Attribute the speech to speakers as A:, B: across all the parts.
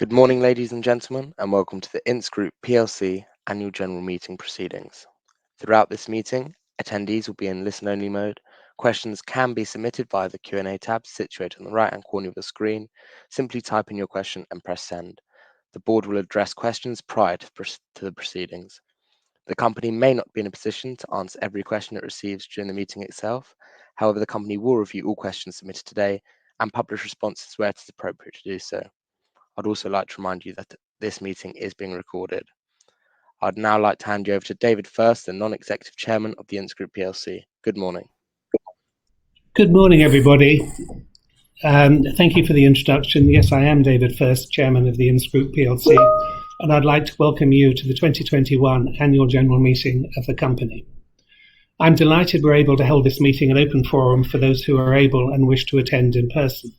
A: Good morning, ladies and gentlemen, and welcome to the Ince Group PLC Annual General Meeting proceedings. Throughout this meeting, attendees will be in listen-only mode. Questions can be submitted via the Q&A tab situated on the right-hand corner of the screen. Simply type in your question and press send. The board will address questions prior to the proceedings. The company may not be in a position to answer every question it receives during the meeting itself. However, the company will review all questions submitted today and publish responses where it is appropriate to do so. I'd also like to remind you that this meeting is being recorded. I'd now like to hand you over to David First, the Non-Executive Chairman of the Ince Group PLC. Good morning.
B: Good morning, everybody. Thank you for the introduction. Yes, I am David First, Chairman of the Ince Group PLC, and I'd like to welcome you to the 2021 Annual General Meeting of the company. I'm delighted we're able to hold this meeting an open forum for those who are able and wish to attend in person.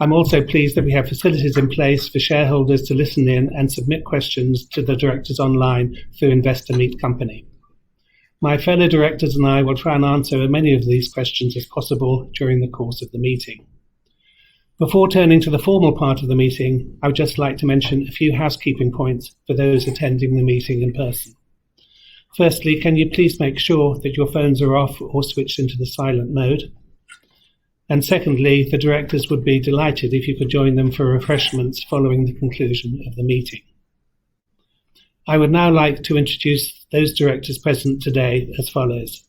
B: I'm also pleased that we have facilities in place for shareholders to listen in and submit questions to the directors online through Investor Meet Company. My fellow directors and I will try and answer as many of these questions as possible during the course of the meeting. Before turning to the formal part of the meeting, I would just like to mention a few housekeeping points for those attending the meeting in person. Firstly, can you please make sure that your phones are off or switched into the silent mode? And secondly, the directors would be delighted if you could join them for refreshments following the conclusion of the meeting. I would now like to introduce those directors present today as follows.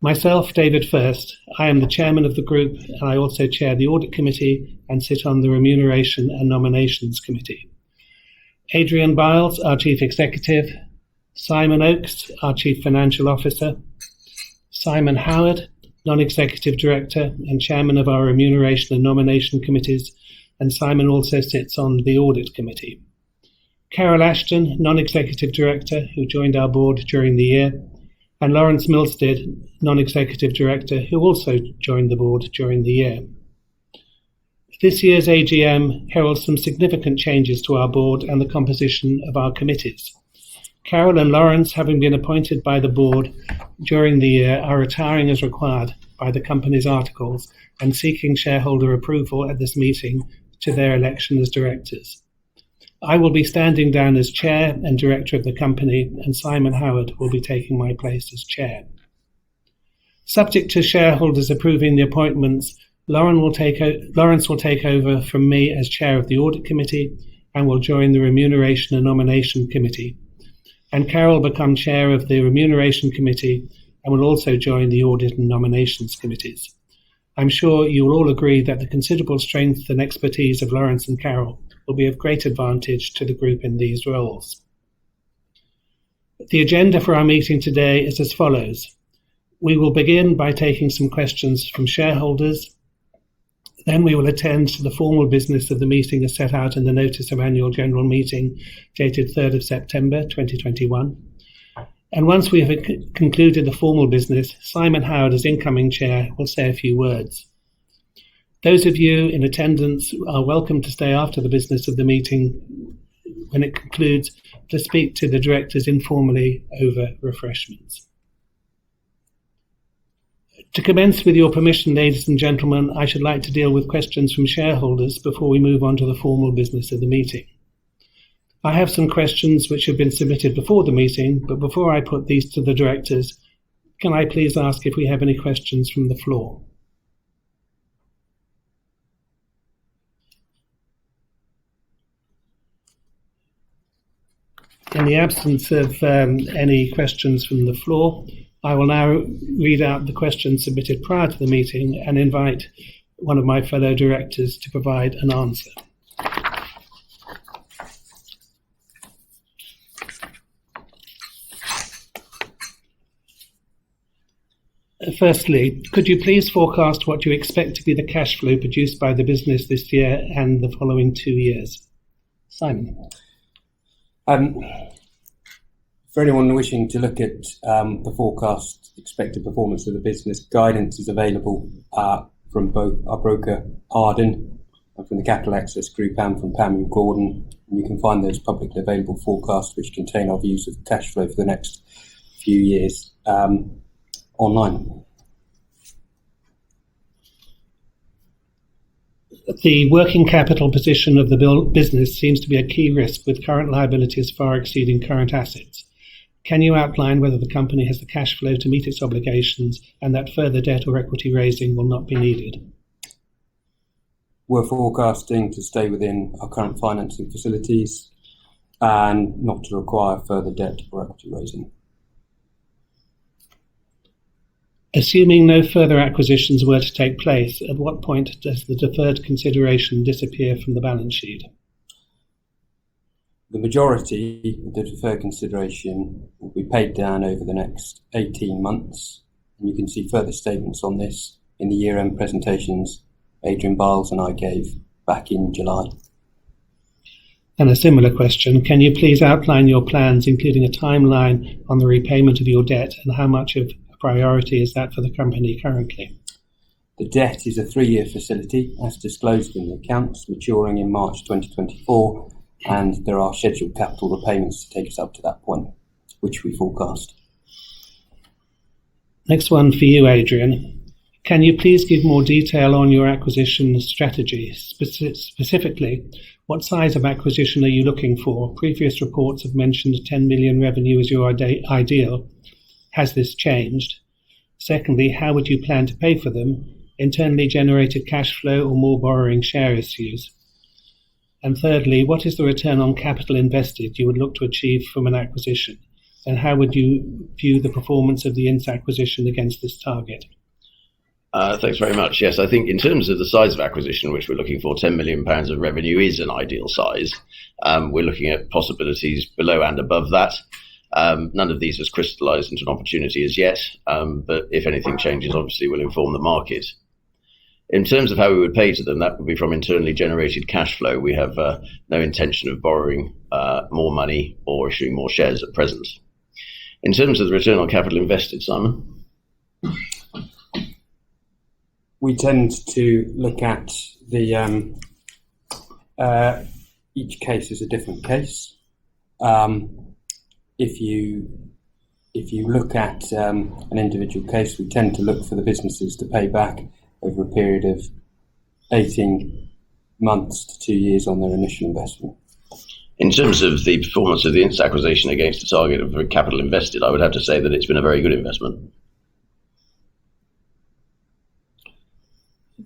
B: Myself, David First, I am the chairman of the group, and I also chair the audit committee and sit on the remuneration and nominations committee. Adrian Biles, our chief executive, Simon Oakes, our chief financial officer, Simon Howard, non-executive director and chairman of our remuneration and nomination committees, and Simon also sits on the audit committee. Carol Ashton, non-executive director, who joined our board during the year, and Lawrence Milstead, non-executive director, who also joined the board during the year. This year's AGM heralds some significant changes to our board and the composition of our committees. Carol and Lawrence, having been appointed by the board during the year, are retiring as required by the company's articles and seeking shareholder approval at this meeting to their election as directors. I will be standing down as chair and director of the company, and Simon Howard will be taking my place as chair. Subject to shareholders approving the appointments, Lawrence will take over from me as chair of the audit committee and will join the remuneration and nomination committee. And Carol will become chair of the remuneration committee and will also join the audit and nominations committees. I'm sure you will all agree that the considerable strength and expertise of Lawrence and Carol will be of great advantage to the group in these roles. The agenda for our meeting today is as follows. We will begin by taking some questions from shareholders. Then we will attend to the formal business of the meeting as set out in the Notice of Annual General Meeting dated 3rd of September 2021. And once we have concluded the formal business, Simon Howard, as incoming chair, will say a few words. Those of you in attendance are welcome to stay after the business of the meeting when it concludes to speak to the directors informally over refreshments. To commence with your permission, ladies and gentlemen, I should like to deal with questions from shareholders before we move on to the formal business of the meeting. I have some questions which have been submitted before the meeting, but before I put these to the directors, can I please ask if we have any questions from the floor? In the absence of any questions from the floor, I will now read out the questions submitted prior to the meeting and invite one of my fellow directors to provide an answer. Firstly, could you please forecast what you expect to be the cash flow produced by the business this year and the following 2 years? Simon.
C: For anyone wishing to look at the forecast expected performance of the business, guidance is available from both our broker Arden and from the Capital Access Group and from Pamela Gordon. And you can find those publicly available forecasts which contain our views of cash flow for the next few years online.
B: The working capital position of the business seems to be a key risk, with current liabilities far exceeding current assets. Can you outline whether the company has the cash flow to meet its obligations and that further debt or equity raising will not be needed?
C: We're forecasting to stay within our current financing facilities and not to require further debt or equity raising.
B: Assuming no further acquisitions were to take place, at what point does the deferred consideration disappear from the balance sheet?
C: The majority of the deferred consideration will be paid down over the next 18 months, and you can see further statements on this in the year-end presentations Adrian Biles and I gave back in July.
B: And a similar question, can you please outline your plans, including a timeline on the repayment of your debt, and how much of a priority is that for the company currently?
C: The debt is a 3-year facility, as disclosed in the accounts, maturing in March 2024, and there are scheduled capital repayments to take us up to that point, which we forecast.
B: Next one for you, Adrian. Can you please give more detail on your acquisition strategy? Specifically, what size of acquisition are you looking for? Previous reports have mentioned 10 million revenue as your ideal. Has this changed? Secondly, how would you plan to pay for them? Internally generated cash flow or more borrowing share issues? And thirdly, what is the return on capital invested you would look to achieve from an acquisition? And how would you view the performance of the Ince acquisition against this target?
D: Thanks very much. Yes, I think in terms of the size of acquisition, which we're looking for, £10 million of revenue is an ideal size. We're looking at possibilities below and above that. None of these has crystallised into an opportunity as yet, but if anything changes, obviously we'll inform the market. In terms of how we would pay to them, that would be from internally generated cash flow. We have no intention of borrowing more money or issuing more shares at present. In terms of the return on capital invested, Simon?
C: We tend to look at the each case is a different case. If you look at an individual case, we tend to look for the businesses to pay back over a period of 18 months to 2 years on their initial investment.
D: In terms of the performance of the Ince acquisition against the target of capital invested, I would have to say that it's been a very good investment.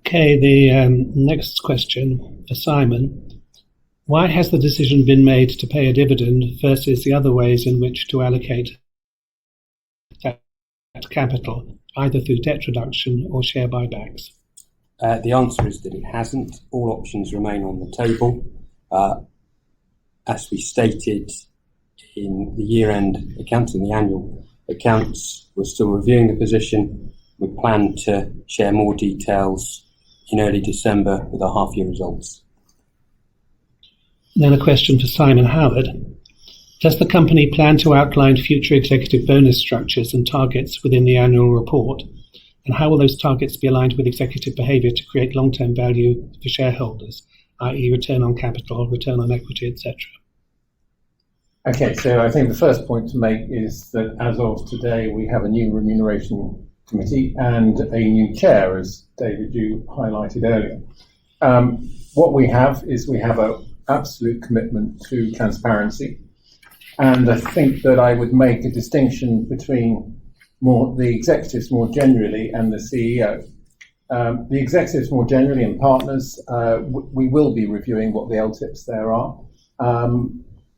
B: Okay, the next question for Simon. Why has the decision been made to pay a dividend versus the other ways in which to allocate that capital, either through debt reduction or share buybacks?
C: The answer is that it hasn't. All options remain on the table. As we stated in the year-end accounts and the annual accounts, we're still reviewing the position. We plan to share more details in early December with our half-year results.
B: Then a question for Simon Howard. Does the company plan to outline future executive bonus structures and targets within the annual report? And how will those targets be aligned with executive behaviour to create long-term value for shareholders, i.e. return on capital, return on equity, etc.?
E: Okay, so I think the first point to make is that as of today, we have a new remuneration committee and a new chair, as David, you highlighted earlier. What we have is we have an absolute commitment to transparency. And I think that I would make a distinction between the executives more generally and the CEO. The executives more generally and partners, we will be reviewing what the LTIPs there are.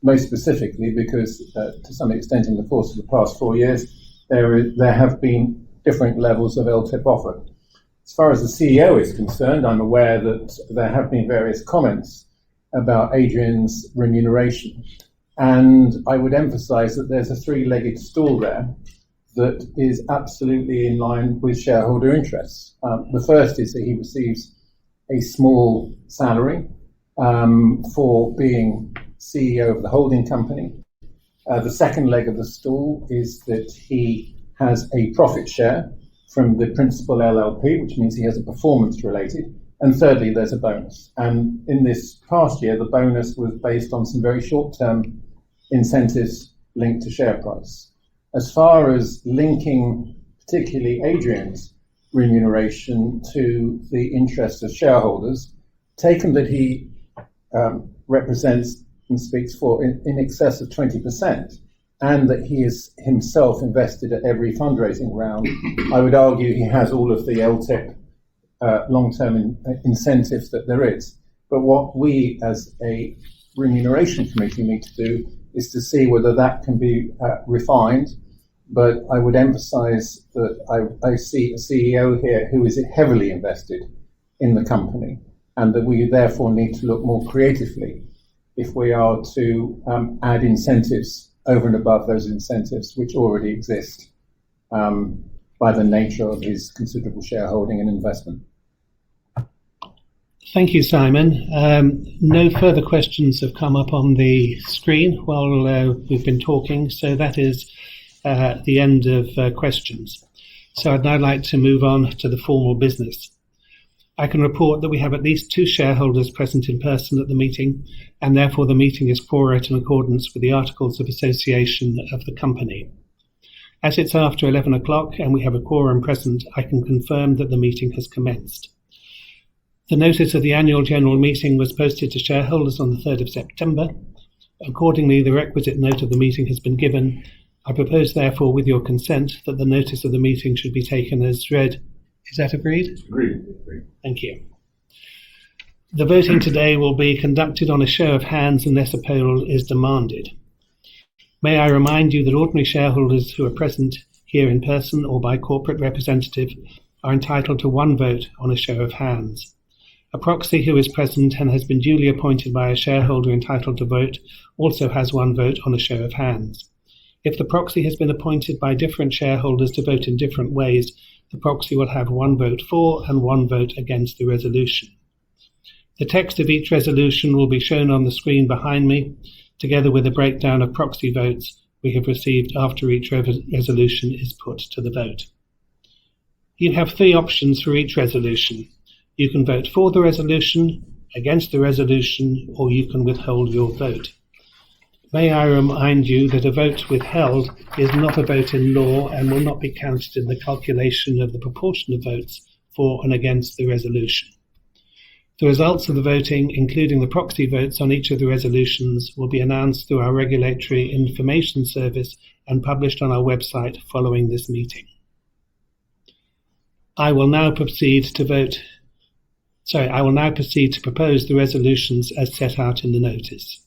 E: Most specifically because to some extent in the course of the past 4 years, there have been different levels of LTIP offered. As far as the CEO is concerned, I'm aware that there have been various comments about Adrian's remuneration. And I would emphasise that there's a three-legged stool there that is absolutely in line with shareholder interests. The first is that he receives a small salary for being CEO of the holding company. The second leg of the stool is that he has a profit share from the principal LLP, which means he has a performance related. And thirdly, there's a bonus. And in this past year, the bonus was based on some very short-term incentives linked to share price. As far as linking particularly Adrian's remuneration to the interests of shareholders, taken that he represents and speaks for in excess of 20%, and that he is himself invested at every fundraising round, I would argue he has all of the LTIP long-term incentives that there is. But what we as a remuneration committee need to do is to see whether that can be refined. But I would emphasize that I see a CEO here who is heavily invested in the company, and that we therefore need to look more creatively if we are to add incentives over and above those incentives which already exist by the nature of his considerable shareholding and investment.
B: Thank you, Simon. No further questions have come up on the screen while we've been talking, so that is the end of questions. So I'd now like to move on to the formal business. I can report that we have at least 2 shareholders present in person at the meeting, and therefore the meeting is quorate in accordance with the Articles of Association of the company. As it's after 11 o'clock and we have a quorum present, I can confirm that the meeting has commenced. The notice of the annual general meeting was posted to shareholders on the 3rd of September. Accordingly, the requisite note of the meeting has been given. I propose, therefore, with your consent, that the notice of the meeting should be taken as read. Is that agreed?
E: Agreed.
B: Thank you. The voting today will be conducted on a show of hands unless a poll is demanded. May I remind you that ordinary shareholders who are present here in person or by corporate representative are entitled to 1 vote on a show of hands. A proxy who is present and has been duly appointed by a shareholder entitled to vote also has 1 vote on a show of hands. If the proxy has been appointed by different shareholders to vote in different ways, the proxy will have 1 vote for and 1 vote against the resolution. The text of each resolution will be shown on the screen behind me, together with a breakdown of proxy votes we have received after each resolution is put to the vote. You have 3 options for each resolution. You can vote for the resolution, against the resolution, or you can withhold your vote. May I remind you that a vote withheld is not a vote in law and will not be counted in the calculation of the proportion of votes for and against the resolution. The results of the voting, including the proxy votes on each of the resolutions, will be announced through our regulatory information service and published on our website following this meeting. I will now proceed to propose the resolutions as set out in the notice.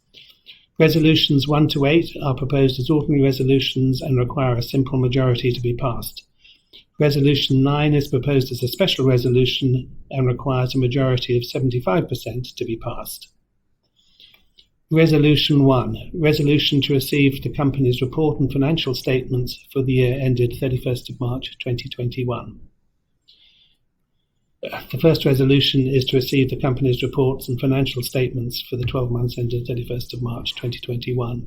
B: Resolutions 1 to 8 are proposed as ordinary resolutions and require a simple majority to be passed. Resolution 9 is proposed as a special resolution and requires a majority of 75% to be passed. Resolution 1, resolution to receive the company's report and financial statements for the year ended 31st of March 2021. The first resolution is to receive the company's reports and financial statements for the 12 months ended 31st of March 2021.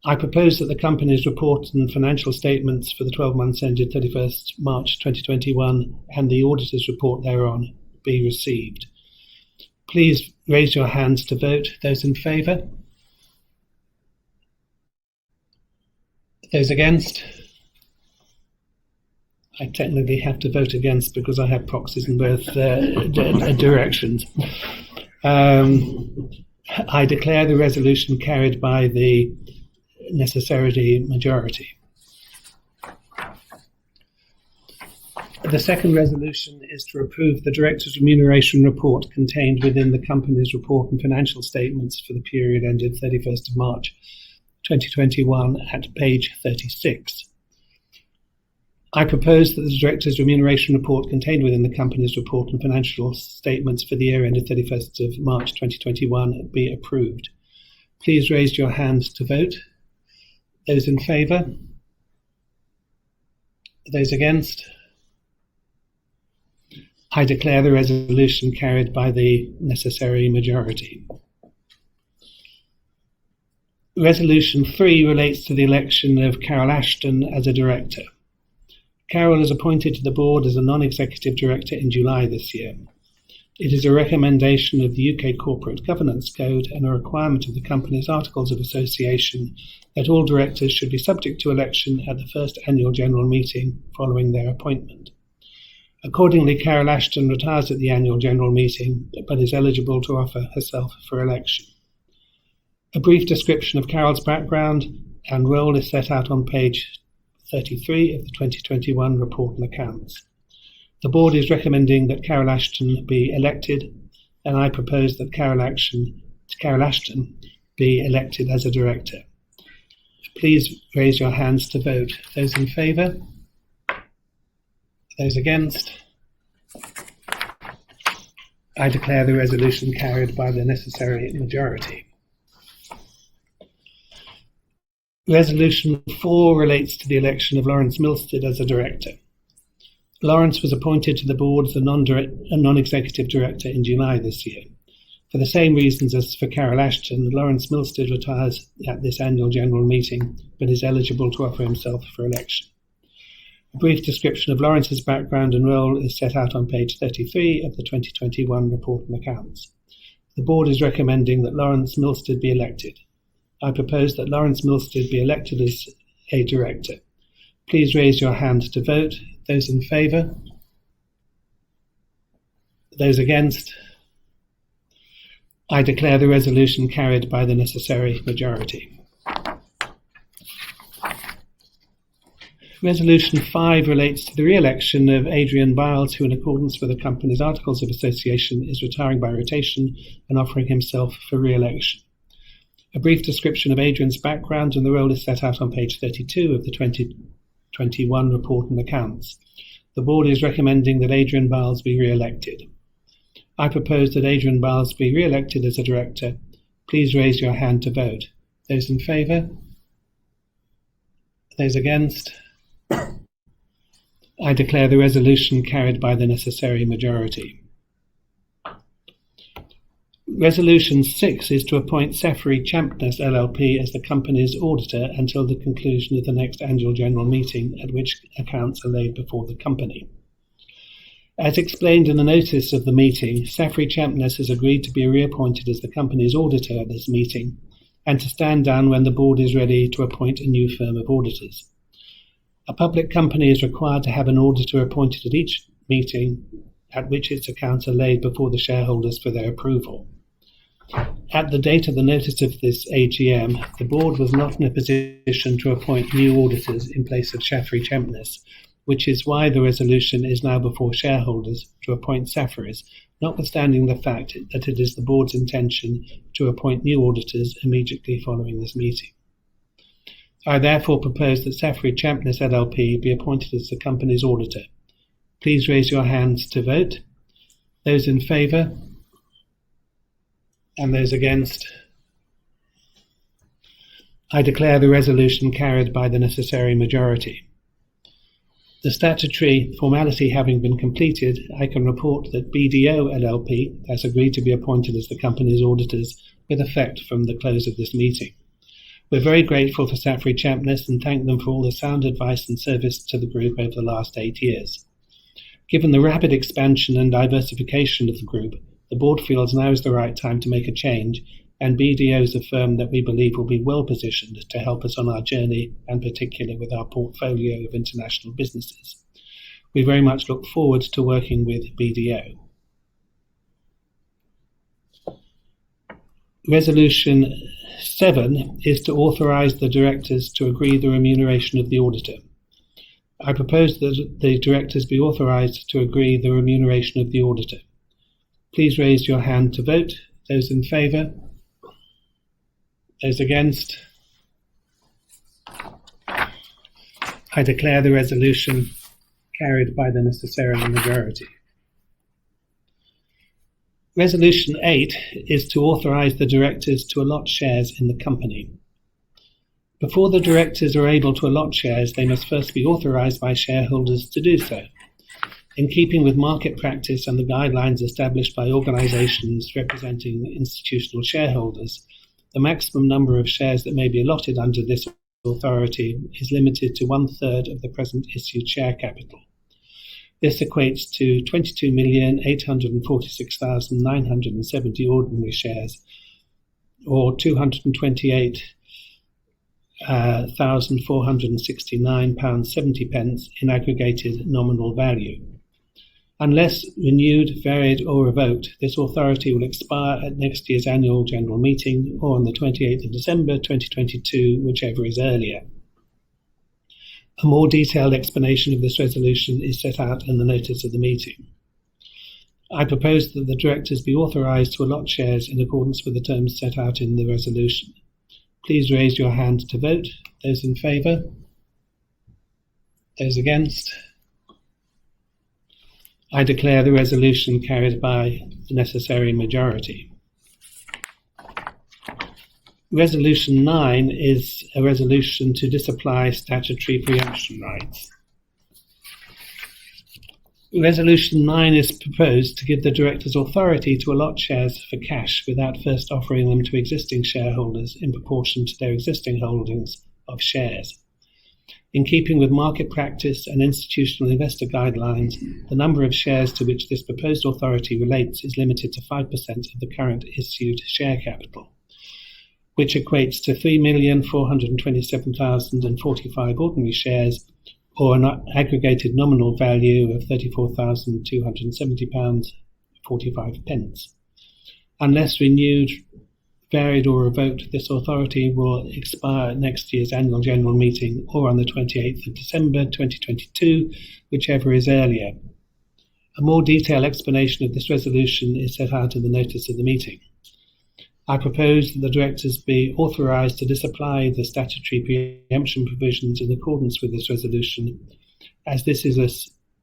B: I propose that the company's report and financial statements for the 12 months ended 31st March 2021 and the auditor's report thereon be received. Please raise your hands to vote. Those in favour? Those against? I technically have to vote against because I have proxies in both directions. I declare the resolution carried by the necessary majority. The second resolution is to approve the Director's remuneration report contained within the company's report and financial statements for the period ended 31st of March 2021 at page 36. I propose that the Director's remuneration report contained within the company's report and financial statements for the year ended 31st of March 2021 be approved. Please raise your hands to vote. Those in favour? Those against? I declare the resolution carried by the necessary majority. Resolution 3 relates to the election of Carol Ashton as a director. Carol is appointed to the board as a non-executive director in July this year. It is a recommendation of the UK Corporate Governance Code and a requirement of the company's Articles of Association that all directors should be subject to election at the first annual general meeting following their appointment. Accordingly, Carol Ashton retires at the annual general meeting, but is eligible to offer herself for election. A brief description of Carol's background and role is set out on page 33 of the 2021 report and accounts. The board is recommending that Carol Ashton be elected, and I propose that Carol Ashton be elected as a director. Please raise your hands to vote. Those in favour? Those against? I declare the resolution carried by the necessary majority. Resolution 4 relates to the election of Lawrence Milstead as a director. Lawrence was appointed to the board as a non-executive director in July this year. For the same reasons as for Carol Ashton, Lawrence Milstead retires at this annual general meeting, but is eligible to offer himself for election. A brief description of Lawrence's background and role is set out on page 33 of the 2021 report and accounts. The board is recommending that Lawrence Milstead be elected. I propose that Lawrence Milstead be elected as a director. Please raise your hand to vote. Those in favour? Those against? I declare the resolution carried by the necessary majority. Resolution 5 relates to the re-election of Adrian Biles, who in accordance with the company's Articles of Association is retiring by rotation and offering himself for re-election. A brief description of Adrian's background and the role is set out on page 32 of the 2021 report and accounts. The board is recommending that Adrian Biles be re-elected. I propose that Adrian Biles be re-elected as a director. Please raise your hand to vote. Those in favour? Those against? I declare the resolution carried by the necessary majority. Resolution 6 is to appoint Saffery Champness LLP as the company's auditor until the conclusion of the next annual general meeting, at which accounts are laid before the company. As explained in the notice of the meeting, Saffery Champness has agreed to be reappointed as the company's auditor at this meeting and to stand down when the board is ready to appoint a new firm of auditors. A public company is required to have an auditor appointed at each meeting at which its accounts are laid before the shareholders for their approval. At the date of the notice of this AGM, the board was not in a position to appoint new auditors in place of Saffery Champness, which is why the resolution is now before shareholders to appoint Safferys, notwithstanding the fact that it is the board's intention to appoint new auditors immediately following this meeting. I therefore propose that Saffery Champness LLP be appointed as the company's auditor. Please raise your hands to vote. Those in favour? And those against? I declare the resolution carried by the necessary majority. The statutory formality having been completed, I can report that BDO LLP has agreed to be appointed as the company's auditors with effect from the close of this meeting. We're very grateful for Saffery Champness and thank them for all the sound advice and service to the group over the last 8 years. Given the rapid expansion and diversification of the group, the board feels now is the right time to make a change, and BDO is a firm that we believe will be well positioned to help us on our journey, and particularly with our portfolio of international businesses. We very much look forward to working with BDO. Resolution 7 is to authorise the directors to agree the remuneration of the auditor. I propose that the directors be authorised to agree the remuneration of the auditor. Please raise your hand to vote. Those in favour? Those against? I declare the resolution carried by the necessary majority. Resolution 8 is to authorise the directors to allot shares in the company. Before the directors are able to allot shares, they must first be authorised by shareholders to do so. In keeping with market practice and the guidelines established by organisations representing institutional shareholders, the maximum number of shares that may be allotted under this authority is limited to 1/3 of the present issued share capital. This equates to 22,846,970 ordinary shares, or £228,469.70 in aggregated nominal value. Unless renewed, varied or revoked, this authority will expire at next year's annual general meeting or on the 28th of December 2022, whichever is earlier. A more detailed explanation of this resolution is set out in the notice of the meeting. I propose that the directors be authorised to allot shares in accordance with the terms set out in the resolution. Please raise your hand to vote. Those in favour? Those against? I declare the resolution carried by the necessary majority. Resolution 9 is a resolution to disapply statutory preemption rights. Resolution 9 is proposed to give the directors authority to allot shares for cash without first offering them to existing shareholders in proportion to their existing holdings of shares. In keeping with market practice and institutional investor guidelines, the number of shares to which this proposed authority relates is limited to 5% of the current issued share capital, which equates to 3,427,045 ordinary shares, or an aggregated nominal value of £34,270.45. Unless renewed, varied or revoked, this authority will expire at next year's annual general meeting or on the 28th of December 2022, whichever is earlier. A more detailed explanation of this resolution is set out in the notice of the meeting. I propose that the directors be authorised to disapply the statutory preemption provisions in accordance with this resolution. As this is a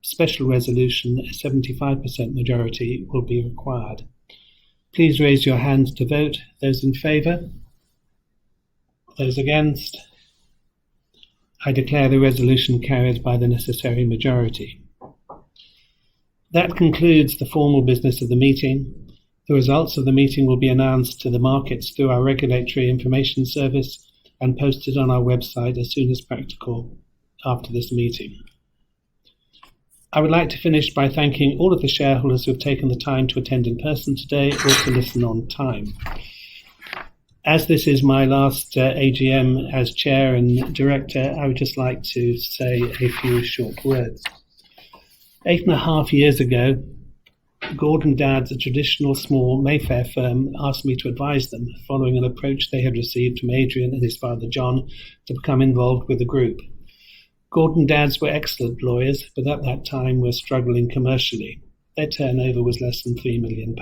B: special resolution, a 75% majority will be required. Please raise your hands to vote. Those in favour? Those against? I declare the resolution carried by the necessary majority. That concludes the formal business of the meeting. The results of the meeting will be announced to the markets through our regulatory information service and posted on our website as soon as practical after this meeting. I would like to finish by thanking all of the shareholders who have taken the time to attend in person today or to listen on time. As this is my last AGM as Chair and Director, I would just like to say a few short words. 8.5 years ago, Gordon Dad's, a traditional small Mayfair firm, asked me to advise them following an approach they had received from Adrian and his father John to become involved with the group. Gordon Dad's were excellent lawyers, but at that time were struggling commercially. Their turnover was less than £3 million.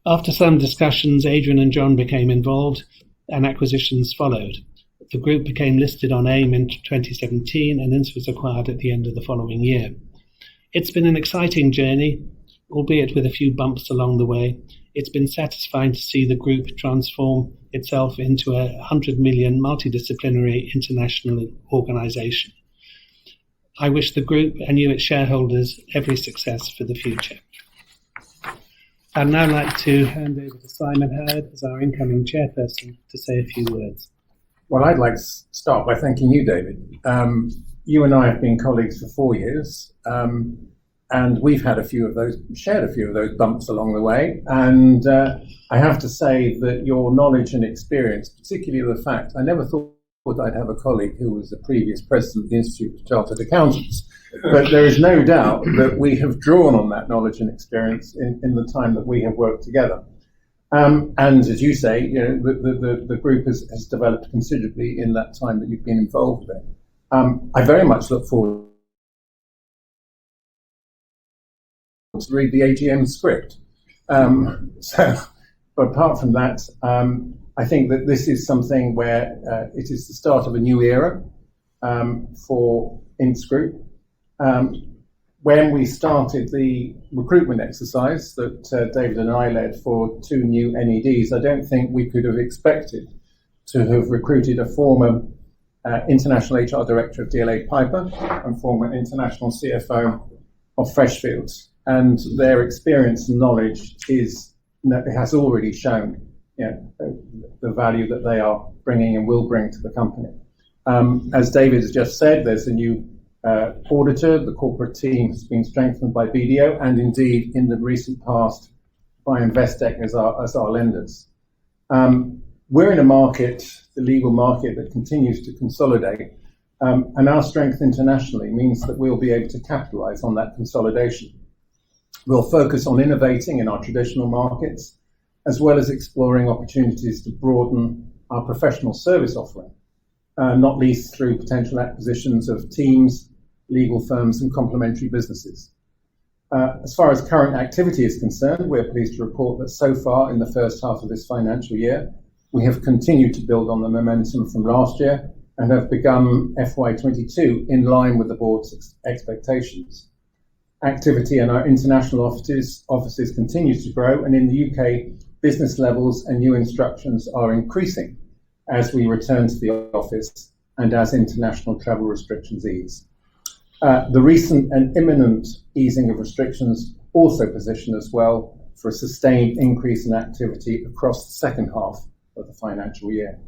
B: After some discussions, Adrian and John became involved and acquisitions followed. The group became listed on AIM in 2017 and Ince was acquired at the end of the following year. It's been an exciting journey, albeit with a few bumps along the way. It's been satisfying to see the group transform itself into a 100 million multidisciplinary international organisation. I wish the group and you, its shareholders, every success for the future. I'd now like to hand over to Simon Howard as our incoming chairperson to say a few words.
E: Well, I'd like to start by thanking you, David. You and I have been colleagues for 4 years, and we've had shared a few of those bumps along the way. And I have to say that your knowledge and experience, particularly the fact, I never thought I'd have a colleague who was the previous president of the Institute of Chartered Accountants, but there is no doubt that we have drawn on that knowledge and experience in the time that we have worked together. And as you say, you know, the group has developed considerably in that time that you've been involved with it. I very much look forward to read the AGM script. But apart from that, I think that this is something where it is the start of a new era for Ince Group. When we started the recruitment exercise that David and I led for 2 new NEDs, I don't think we could have expected to have recruited a former International HR Director of DLA Piper and former International CFO of Freshfields. And their experience and knowledge has already shown, you know, the value that they are bringing and will bring to the company. As David has just said, there's a new auditor. The corporate team has been strengthened by BDO and indeed in the recent past by Investec as our lenders. We're in a market, the legal market, that continues to consolidate, And our strength internationally means that we'll be able to capitalise on that consolidation. We'll focus on innovating in our traditional markets, as well as exploring opportunities to broaden our professional service offering, not least through potential acquisitions of teams, legal firms, and complementary businesses. As far as current activity is concerned, we're pleased to report that so far in the first half of this financial year, we have continued to build on the momentum from last year and have begun FY22 in line with the board's expectations. Activity in our international offices continues to grow, and in the UK, business levels and new instructions are increasing as we return to the office and as international travel restrictions ease. The recent and imminent easing of restrictions also position us well for a sustained increase in activity across the second half of the financial year.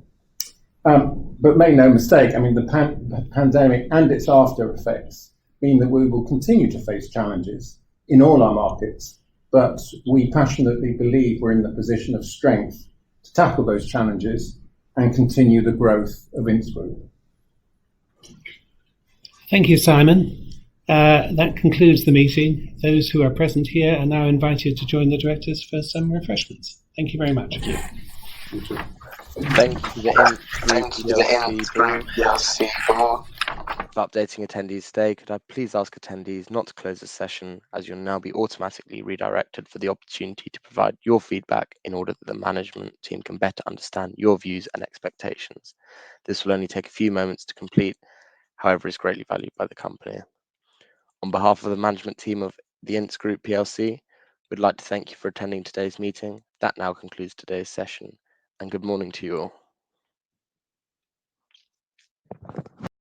E: But make no mistake, the pandemic and its after effects mean that we will continue to face challenges in all our markets, but we passionately believe we're in the position of strength to tackle those challenges and continue the growth of Ince Group.
B: Thank you, Simon. That concludes the meeting. Those who are present here are now invited to join the directors for some refreshments. Thank you very much.
A: Thank you to the Ince Group PLC board for updating attendees today. Could I please ask attendees not to close the session, as you'll now be automatically redirected for the opportunity to provide your feedback in order that the management team can better understand your views and expectations. This will only take a few moments to complete, however, is greatly valued by the company. On behalf of the management team of the Ince Group PLC, we'd like to thank you for attending today's meeting. That now concludes today's session, and good morning to you all.